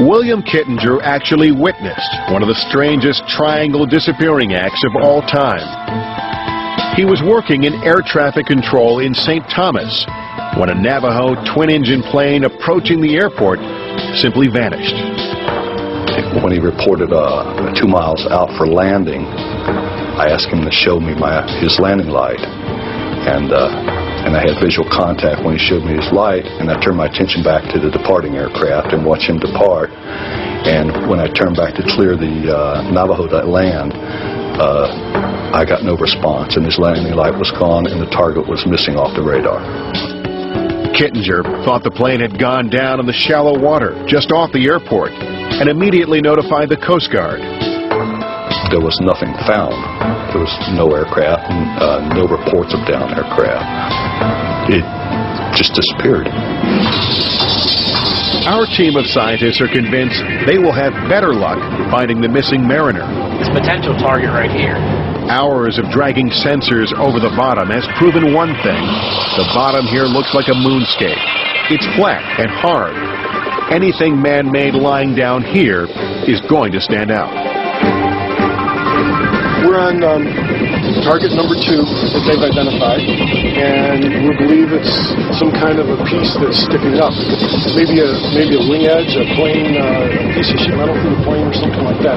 William Kittinger actually witnessed one of the strangest triangle disappearing acts of all time. He was working in air traffic control in St. Thomas when a Navajo twin-engine plane approaching the airport simply vanished. When he reported 2 miles out for landing, I asked him to show me his landing light, and I had visual contact when he showed me his light, and I turned my attention back to the departing aircraft and watched him depart. And when I turned back to clear the Navajo to land, I got no response, and his landing light was gone, and the target was missing off the radar. Kittinger thought the plane had gone down in the shallow water just off the airport and immediately notified the Coast Guard. There was nothing found. There was no aircraft, no reports of downed aircraft. It just disappeared. Our team of scientists are convinced they will have better luck finding the missing mariner. This potential target right here. Hours of dragging sensors over the bottom has proven one thing. The bottom here looks like a moonscape. It's flat and hard. Anything man-made lying down here is going to stand out. We're on target number 2 that they've identified, and we believe it's some kind of a piece that's sticking up. Maybe a wing edge, a plane, a piece of sheet metal from the plane or something like that.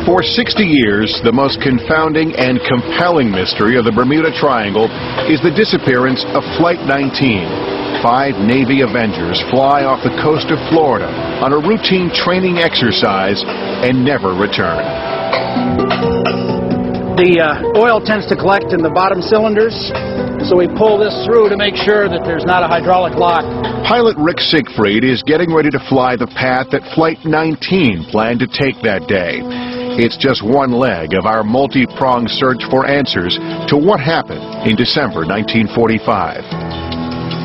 For 60 years, the most confounding and compelling mystery of the Bermuda Triangle is the disappearance of Flight 19. 5 Navy Avengers fly off the coast of Florida on a routine training exercise and never return. The oil tends to collect in the bottom cylinders, so we pull this through to make sure that there's not a hydraulic lock. Pilot Rick Siegfried is getting ready to fly the path that Flight 19 planned to take that day. It's just one leg of our multi-pronged search for answers to what happened in December 1945.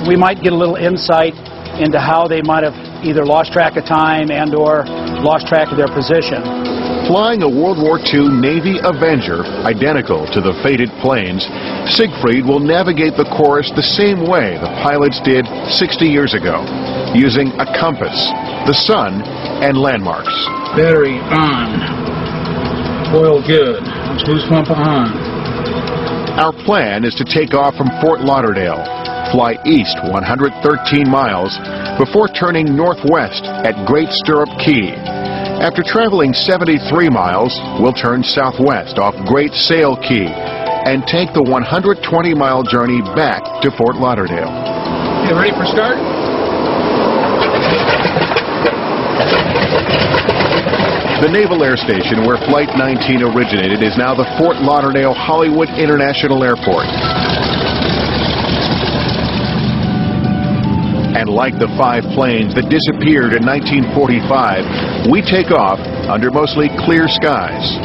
We might get a little insight into how they might have either lost track of time and or lost track of their position. Flying a World War II Navy Avenger identical to the fated planes, Siegfried will navigate the course the same way the pilots did 60 years ago, using a compass, the sun, and landmarks. Battery on. Oil good. Boost pump on. Our plan is to take off from Fort Lauderdale, fly east 113 miles before turning northwest at Great Stirrup Key. After traveling 73 miles, we'll turn southwest off Great Sail Key and take the 120-mile journey back to Fort Lauderdale. You ready for start? The Naval Air Station where Flight 19 originated is now the Fort Lauderdale Hollywood International Airport. And like the 5 planes that disappeared in 1945, we take off under mostly clear skies.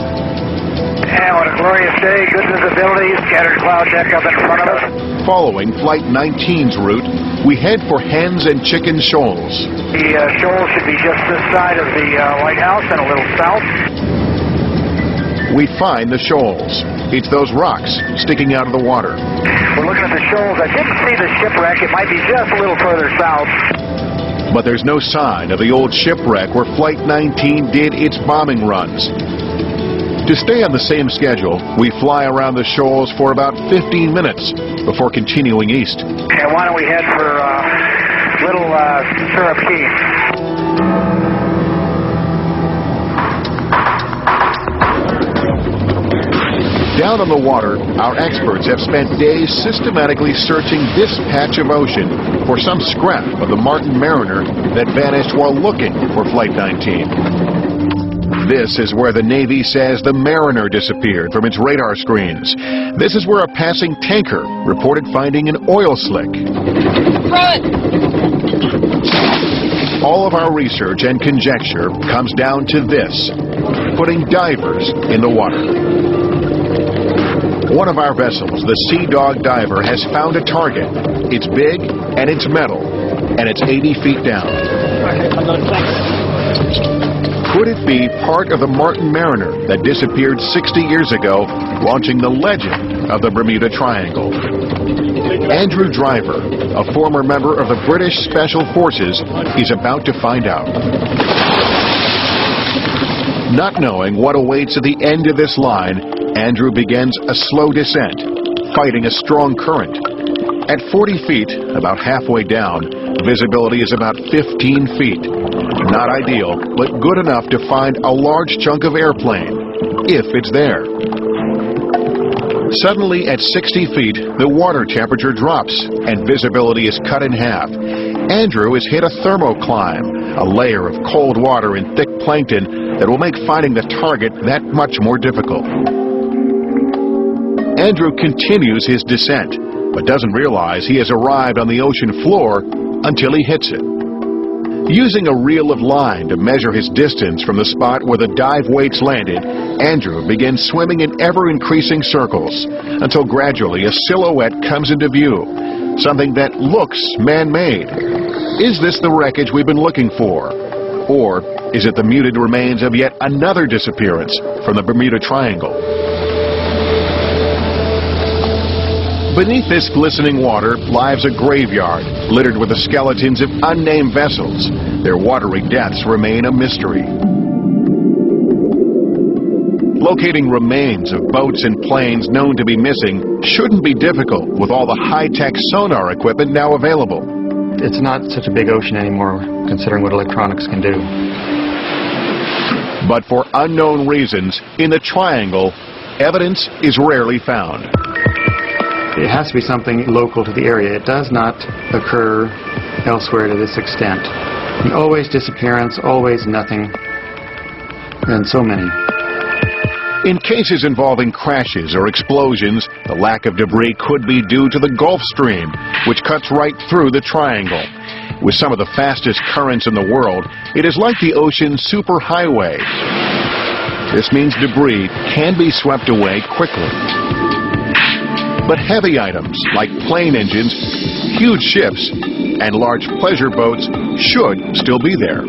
And what a glorious day, good visibility, scattered cloud deck up in front of us. Following Flight 19's route, we head for Hens and Chicken Shoals. The shoal should be just this side of the lighthouse and a little south. We find the shoals. It's those rocks sticking out of the water. We're looking at the shoals. I didn't see the shipwreck. It might be just a little further south. But there's no sign of the old shipwreck where Flight 19 did its bombing runs. To stay on the same schedule, we fly around the shoals for about 15 minutes before continuing east. And why don't we head for Little Stirrup Key? Down on the water, our experts have spent days systematically searching this patch of ocean for some scrap of the Martin Mariner that vanished while looking for Flight 19. This is where the Navy says the Mariner disappeared from its radar screens. This is where a passing tanker reported finding an oil slick. Run! All of our research and conjecture comes down to this: putting divers in the water. One of our vessels, the Sea Dog Diver, has found a target. It's big and it's metal, and it's 80 feet down. Could it be part of the Martin Mariner that disappeared 60 years ago, launching the legend of the Bermuda Triangle? Andrew Driver, a former member of the British Special Forces, is about to find out. Not knowing what awaits at the end of this line, Andrew begins a slow descent, fighting a strong current. At 40 feet, about halfway down, visibility is about 15 feet. Not ideal, but good enough to find a large chunk of airplane, if it's there. Suddenly, at 60 feet, the water temperature drops and visibility is cut in half. Andrew has hit a thermocline, a layer of cold water and thick plankton that will make finding the target that much more difficult. Andrew continues his descent, but doesn't realize he has arrived on the ocean floor until he hits it. Using a reel of line to measure his distance from the spot where the dive weights landed, Andrew begins swimming in ever-increasing circles until gradually a silhouette comes into view, something that looks man-made. Is this the wreckage we've been looking for? Or is it the muted remains of yet another disappearance from the Bermuda Triangle? Beneath this glistening water lies a graveyard littered with the skeletons of unnamed vessels. Their watery deaths remain a mystery. Locating remains of boats and planes known to be missing shouldn't be difficult with all the high-tech sonar equipment now available. It's not such a big ocean anymore, considering what electronics can do. But for unknown reasons, in the Triangle, evidence is rarely found. It has to be something local to the area. It does not occur elsewhere to this extent. And always disappearance, always nothing, and so many. In cases involving crashes or explosions, the lack of debris could be due to the Gulf Stream, which cuts right through the Triangle. With some of the fastest currents in the world, it is like the ocean's superhighway. This means debris can be swept away quickly. But heavy items like plane engines, huge ships, and large pleasure boats should still be there.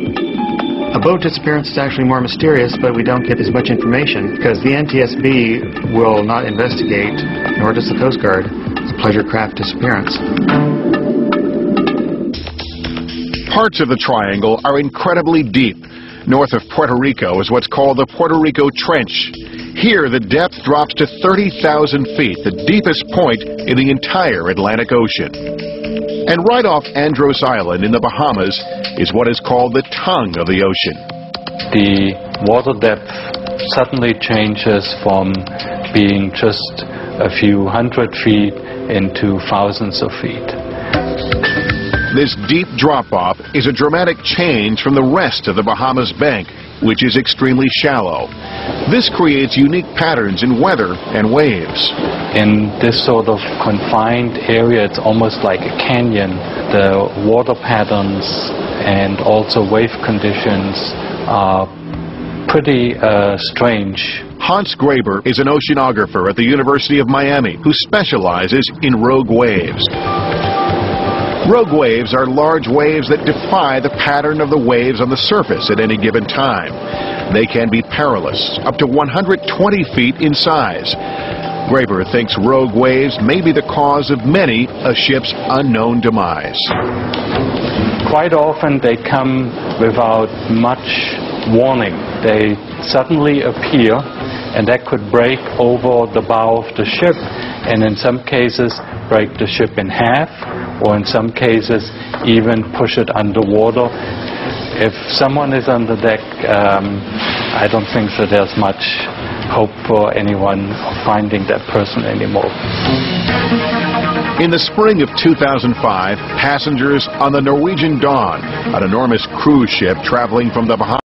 A boat disappearance is actually more mysterious, but we don't get as much information because the NTSB will not investigate, nor does the Coast Guard, the pleasure craft disappearance. Parts of the Triangle are incredibly deep. North of Puerto Rico is what's called the Puerto Rico Trench. Here, the depth drops to 30,000 feet, the deepest point in the entire Atlantic Ocean. And right off Andros Island in the Bahamas is what is called the tongue of the ocean. The water depth suddenly changes from being just a few hundred feet into thousands of feet. This deep drop-off is a dramatic change from the rest of the Bahamas bank, which is extremely shallow. This creates unique patterns in weather and waves. In this sort of confined area, it's almost like a canyon. The water patterns and also wave conditions are pretty strange. Hans Graber is an oceanographer at the University of Miami who specializes in rogue waves. Rogue waves are large waves that defy the pattern of the waves on the surface at any given time. They can be perilous, up to 120 feet in size. Graber thinks rogue waves may be the cause of many a ship's unknown demise. Quite often they come without much warning. They suddenly appear, and that could break over the bow of the ship, and in some cases break the ship in half, or in some cases even push it underwater. If someone is on the deck, I don't think that there's much hope for anyone finding that person anymore. In the spring of 2005, passengers on the Norwegian Dawn, an enormous cruise ship traveling from the Bahamas,